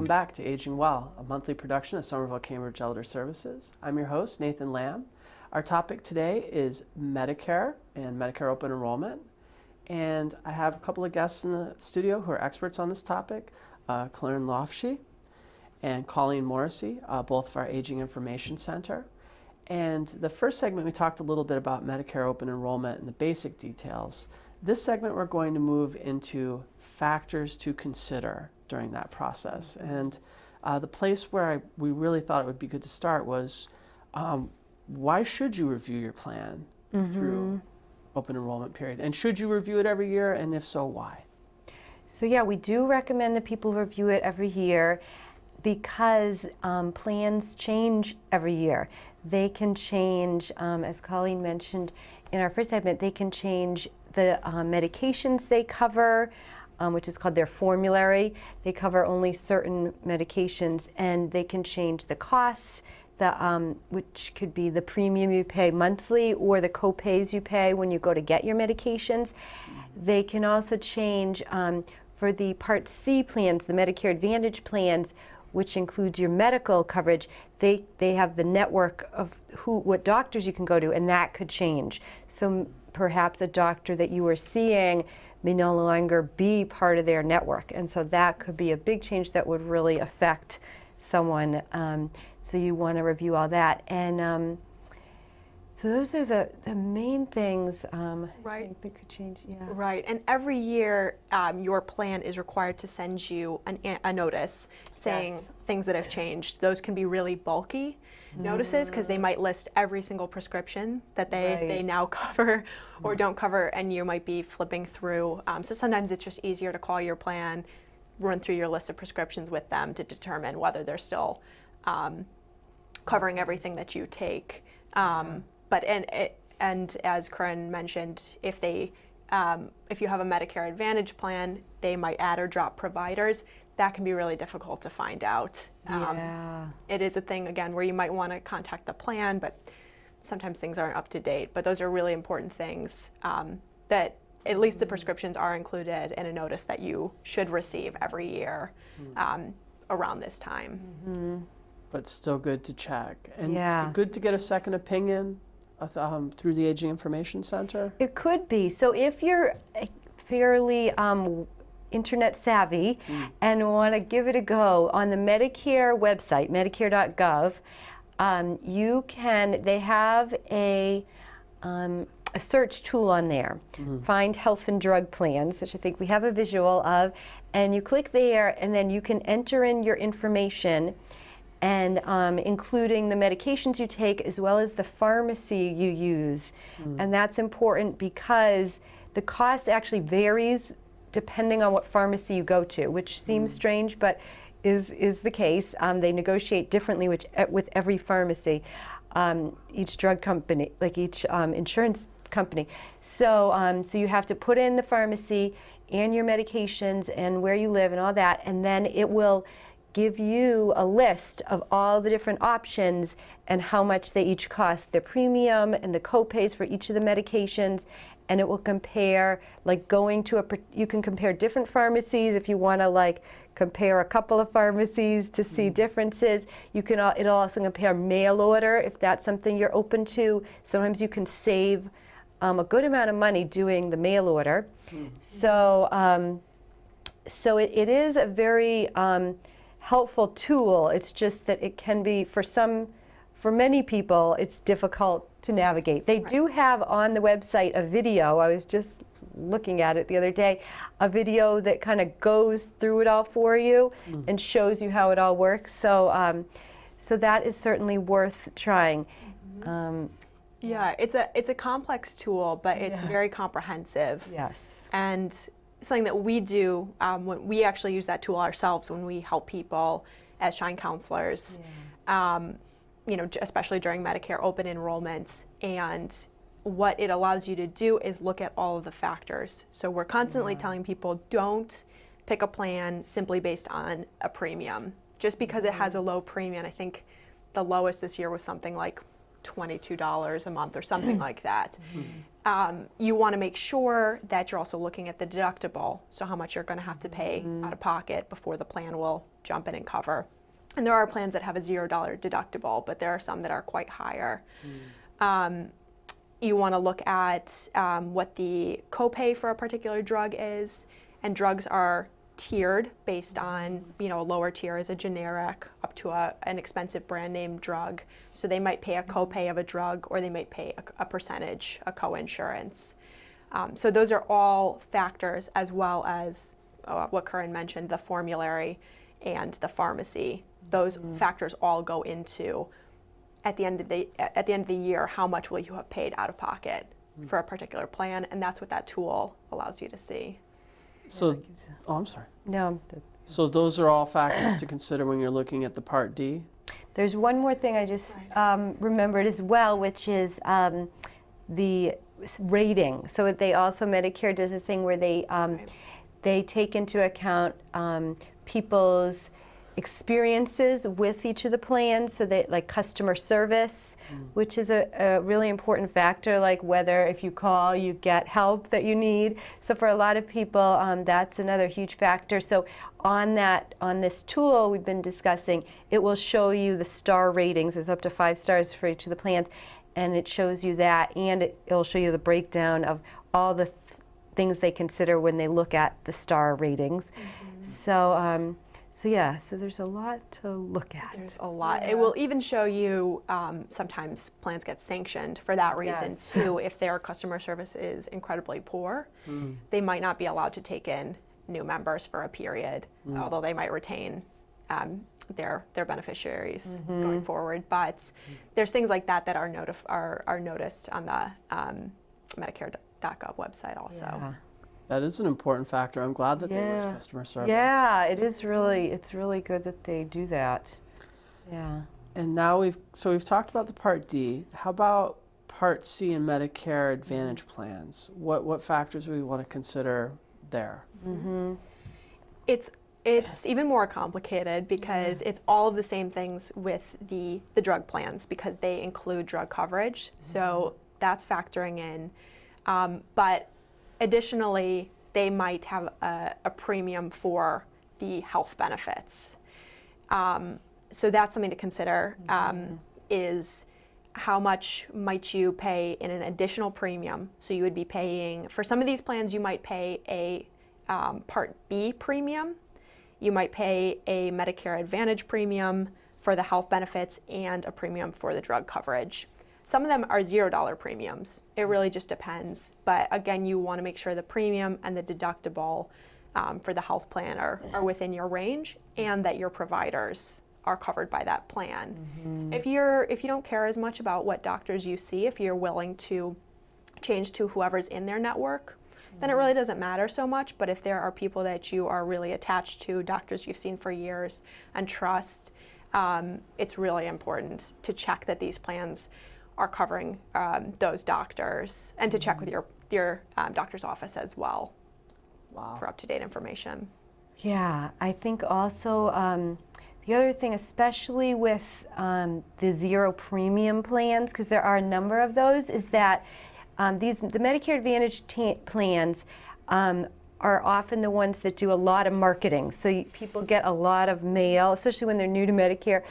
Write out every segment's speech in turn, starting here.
back to Aging Well, a monthly production of Somerville-Cambridge Elder Services. I'm your host, Nathan Lamb. Our topic today is Medicare and Medicare open enrollment. And I have a couple of guests in the studio who are experts on this topic, Corrine Lofchie and Colleen Morrissey, both of our Aging Information Center. And the first segment, we talked a little bit about Medicare open enrollment and the basic details. This segment, we're going to move into factors to consider during that process. And the place where we really thought it would be good to start was, why should you review your plan through open enrollment period? And should you review it every year? And if so, why? So yeah, we do recommend that people review it every year because plans change every year. They can change, as Colleen mentioned in our first segment, they can change the medications they cover, which is called their formulary. They cover only certain medications, and they can change the costs, which could be the premium you pay monthly or the co-pays you pay when you go to get your medications. They can also change for the Part C plans, the Medicare Advantage plans, which includes your medical coverage. They have the network of what doctors you can go to, and that could change. So perhaps a doctor that you were seeing may no longer be part of their network, and so that could be a big change that would really affect someone. So you want to review all that, and so those are the main things I think that could change. Yeah. Right, and every year your plan is required to send you a notice saying things that have changed. Those can be really bulky notices because they might list every single prescription that they now cover or don't cover, and you might be flipping through. So sometimes it's just easier to call your plan, run through your list of prescriptions with them to determine whether they're still covering everything that you take. But and as Corrine mentioned, if you have a Medicare Advantage plan, they might add or drop providers. That can be really difficult to find out. It is a thing, again, where you might want to contact the plan, but sometimes things aren't up to date. But those are really important things that at least the prescriptions are included in a notice that you should receive every year around this time. But still good to check. And good to get a second opinion through the Aging Information Center? It could be. So if you're fairly internet savvy and want to give it a go, on the Medicare website, medicare.gov, they have a search tool on there, Find Health and Drug Plans, which I think we have a visual of, and you click there and then you can enter in your information, and including the medications you take as well as the pharmacy you use. And that's important because the cost actually varies depending on what pharmacy you go to, which seems strange, but is the case. They negotiate differently with every pharmacy, each drug company, like each insurance company. So, so you have to put in the pharmacy and your medications and where you live and all that, and then it will give you a list of all the different options and how much they each cost, their premium and the co-pays for each of the medications, and it will compare, like going to you can compare different pharmacies if you want to like compare a couple of pharmacies to see differences. You can, it'll also compare mail order if that's something you're open to. Sometimes you can save a good amount of money doing the mail order. So, so it is a very helpful tool. It's just that it can be, for many people, it's difficult to navigate. They do have on the website a video. I was just looking at it the other day, a video that kind of goes through it all for you and shows you how it all works. So, so that is certainly worth trying. Yeah, it's a complex tool, but it's very comprehensive. Yes. And something that we do, when we actually use that tool ourselves when we help people as Shine counselors, you know, especially during Medicare open enrollment. And what it allows you to do is look at all of the factors. So we're constantly telling people, don't pick a plan simply based on a premium. Just because it has a low premium, I think the lowest this year was something like $22 a month or something like that. You want to make sure that you're also looking at the deductible, so how much you're going to have to pay out of pocket before the plan will jump in and cover. And there are plans that have a $0 deductible, but there are some that are quite higher. You want to look at what the copay for a particular drug is, and drugs are tiered based on, a lower tier is a generic up to an expensive brand name drug. So they might pay a copay of a drug, or they might pay a percentage, a co-insurance. So those are all factors, as well as what Corrine mentioned, the formulary and the pharmacy. Those factors all go into, at the end of the year, how much will you have paid out of pocket for a particular plan, and that's what that tool allows you to see. So, I'm sorry. No. So those are all factors to consider when you're looking at the Part D? There's one more thing I just remembered as well, which is the rating. So they also, Medicare does a thing where they take into account people's experiences with each of the plans, so that, like, customer service, which is a really important factor, like whether if you call you get help that you need. So for a lot of people, that's another huge factor. So on this tool we've been discussing, it will show you the star ratings. It's up to 5 stars for each of the plans, and it shows you that, and it'll show you the breakdown of all the things they consider when they look at the star ratings. So there's a lot to look at. There's a lot. It will even show you, sometimes plans get sanctioned for that reason too. If their customer service is incredibly poor, they might not be allowed to take in new members for a period, although they might retain their beneficiaries going forward. But there's things like that that are noticed on the Medicare.gov website also. Yeah. That is an important factor. I'm glad that there was customer service. Yeah, it's really good that they do that. Yeah. And now we've talked about the Part D. How about Part C and Medicare Advantage plans? What factors do we want to consider there? It's even more complicated because it's all of the same things with the drug plans, because they include drug coverage. So that's factoring in. But additionally, they might have a premium for the health benefits. So that's something to consider, is how much might you pay in an additional premium. So you would be paying, for some of these plans, you might pay a Part B premium. You might pay a Medicare Advantage premium for the health benefits and a premium for the drug coverage. Some of them are $0 premiums. It really just depends. But again, you want to make sure the premium and the deductible for the health plan are within your range, and that your providers are covered by that plan. If you don't care as much about what doctors you see, if you're willing to change to whoever's in their network, then it really doesn't matter so much. But if there are people that you are really attached to, doctors you've seen for years and trust, it's really important to check that these plans are covering those doctors, and to check with your doctor's office as well for up-to-date information. Yeah, I think also the other thing, especially with the zero premium plans, because there are a number of those, is that the Medicare Advantage plans are often the ones that do a lot of marketing. So people get a lot of mail, especially when they're new to Medicare,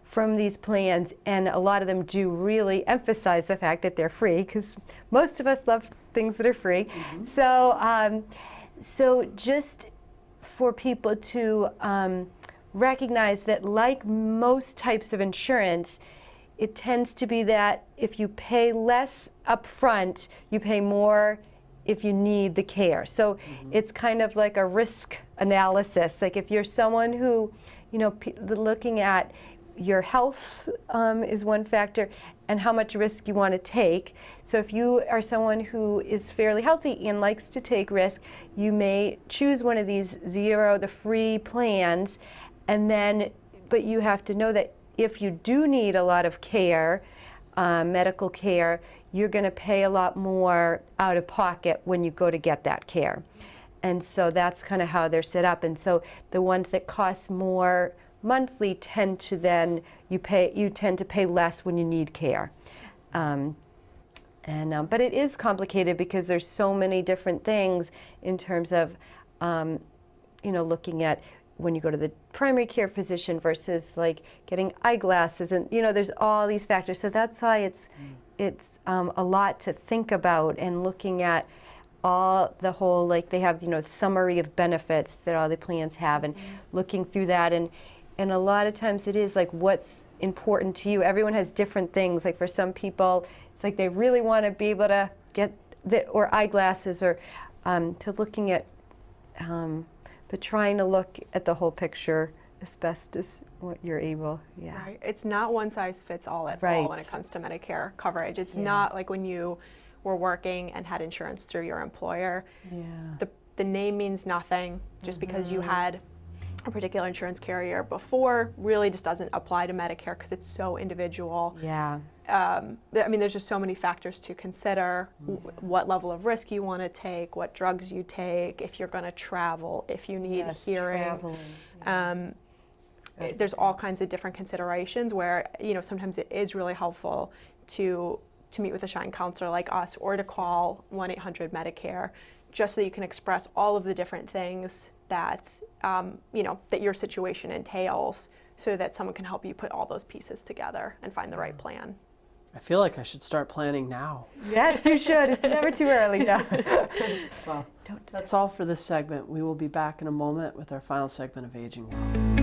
from these plans, and a lot of them do really emphasize the fact that they're free, because most of us love things that are free. So just for people to recognize that, like most types of insurance, it tends to be that if you pay less upfront, you pay more if you need the care. So it's kind of like a risk analysis. Like if you're someone who, looking at your health is one factor, and how much risk you want to take. So if you are someone who is fairly healthy and likes to take risk, you may choose one of these the free plans, and then, but you have to know that if you do need a lot of care, medical care, you're going to pay a lot more out of pocket when you go to get that care. And so that's kind of how they're set up. And so the ones that cost more monthly tend to then, you tend to pay less when you need care. But it is complicated because there's so many different things in terms of, looking at when you go to the primary care physician versus like getting eyeglasses, and there's all these factors. So that's why it's a lot to think about, and looking at all the whole, like they have summary of benefits that all the plans have, and looking through that, and a lot of times it is like what's important to you. Everyone has different things. Like for some people, it's like they really want to be able to get or eyeglasses, or to looking at, but trying to look at the whole picture as best as what you're able. Yeah. Right. It's not one size fits all at all when it comes to Medicare coverage. It's not like when you were working and had insurance through your employer. Yeah. The name means nothing. Just because you had a particular insurance carrier before really just doesn't apply to Medicare because it's so individual. Yeah. I mean, there's just so many factors to consider. What level of risk you want to take, what drugs you take, if you're going to travel, if you need hearing. There's all kinds of different considerations where, sometimes it is really helpful to meet with a Shine counselor like us, or to call 1-800-MEDICARE, just so you can express all of the different things that, that your situation entails, so that someone can help you put all those pieces together and find the right plan. I feel like I should start planning now. Yes, you should. It's never too early. No. Well, that's all for this segment. We will be back in a moment with our final segment of Aging Well.